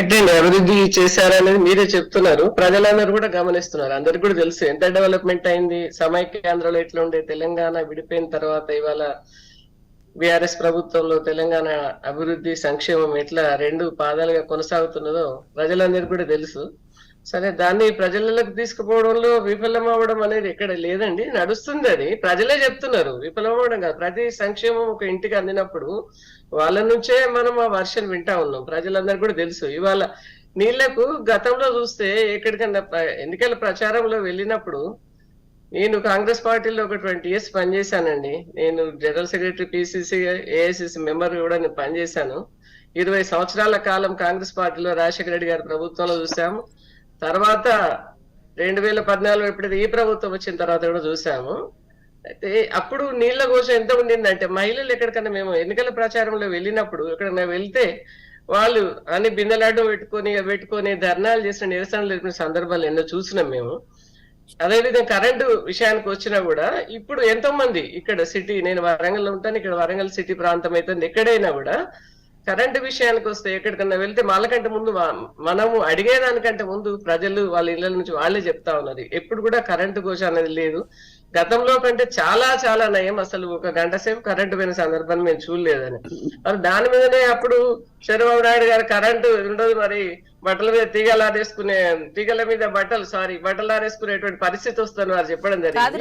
Correct అండి. అభివృద్ధి చేశారనేది మీరే చెప్తున్నారు, ప్రజలందరూ కూడా గమనిస్తున్నారు. అందరికి కూడా తెలుసు ఎంత డెవలప్మెంట్ అయింది. సమైక్యాంధ్రలో ఎట్లా ఉండే, తెలంగాణ విడిపోయిన తర్వాత ఇవాళ బీఆర్ఎస్ ప్రభుత్వంలో తెలంగాణ అభివృద్ధి సంక్షేమం ఎట్లా రెండు పాదాలుగా కొనసాగుతున్నదో ప్రజలందరికీ కూడా తెలుసు. సరే, దాన్ని ప్రజలకు తీసుకుపోవడంలో విఫలం అవ్వడం అనేది ఎక్కడ లేదండి, నడుస్తుంది. అది ప్రజలే చెప్తున్నారు, విఫలం అవ్వడం కాదు. ప్రతి సంక్షేమం ఒక ఇంటికి అందినప్పుడు వాళ్ళ నుంచే మనం ఆ వర్షన్ వింటా ఉన్నాం. ప్రజలందరూ కూడా తెలుసు. ఇవాళ నీళ్లకు గతంలో చూస్తే ఎక్కడికన్నా ఎన్నికల ప్రచారంలో వెళ్ళినప్పుడు, నేను కాంగ్రెస్ పార్టీలో ఒక 20 years పనిచేశానండి. నేను general secretary, PCC, AICC member కూడా నేను పనిచేశాను. 20 సంవత్సరాల కాలం కాంగ్రెస్ పార్టీలో రాజశేఖర రెడ్డి గారి ప్రభుత్వంలో చూసాము. తర్వాత 2014 ఎప్పుడైతే ఈ ప్రభుత్వం వచ్చిన తర్వాత కూడా చూసాము. అయితే అప్పుడు నీళ్ల కోసం ఎంత ఉండిందంటే, మహిళలు ఎక్కడికన్నా మేము ఎన్నికల ప్రచారంలో వెళ్ళినప్పుడు ఎక్కడన్నా వెళ్తే వాళ్ళు అన్ని బిందెలాడ్డం పెట్టుకొని ధర్నాలు చేసిన, నిరసనలు తెలిపిన సందర్భాలు ఎన్నో చూసినాం మేము. అదేవిధంగా కరెంటు విషయానికి వచ్చినా కూడా ఇప్పుడు ఎంతో మంది ఇక్కడ సిటీ, నేను వరంగల్ లో ఉంటాను, ఇక్కడ వరంగల్ సిటీ ప్రాంతం అయితే ఎక్కడైనా కూడా కరెంటు విషయానికి వస్తే ఎక్కడికన్నా వెళ్తే వాళ్ళకంటే ముందు మనము అడిగేదానికంటే ముందు ప్రజలు వాళ్ళ ఇళ్ల నుంచి వాళ్ళే చెప్తా ఉన్నారు. ఎప్పుడు కూడా కరెంటు కోశ అనేది లేదు. గతంలో కంటే చాలా చాలా నయం. అసలు 1 గంట సేపు కరెంటు పోయిన సందర్భాన్ని మేము చూడలేదని. మరి దాని మీదనే అప్పుడు చంద్రబాబు నాయుడు గారు కరెంటు ఉండదు, మరి బట్టల మీద తీగలు ఆరేసుకునే, తీగల మీద బట్టలు ఆరేసుకునేటువంటి పరిస్థితి వస్తుందని వారు చెప్పడం జరిగింది.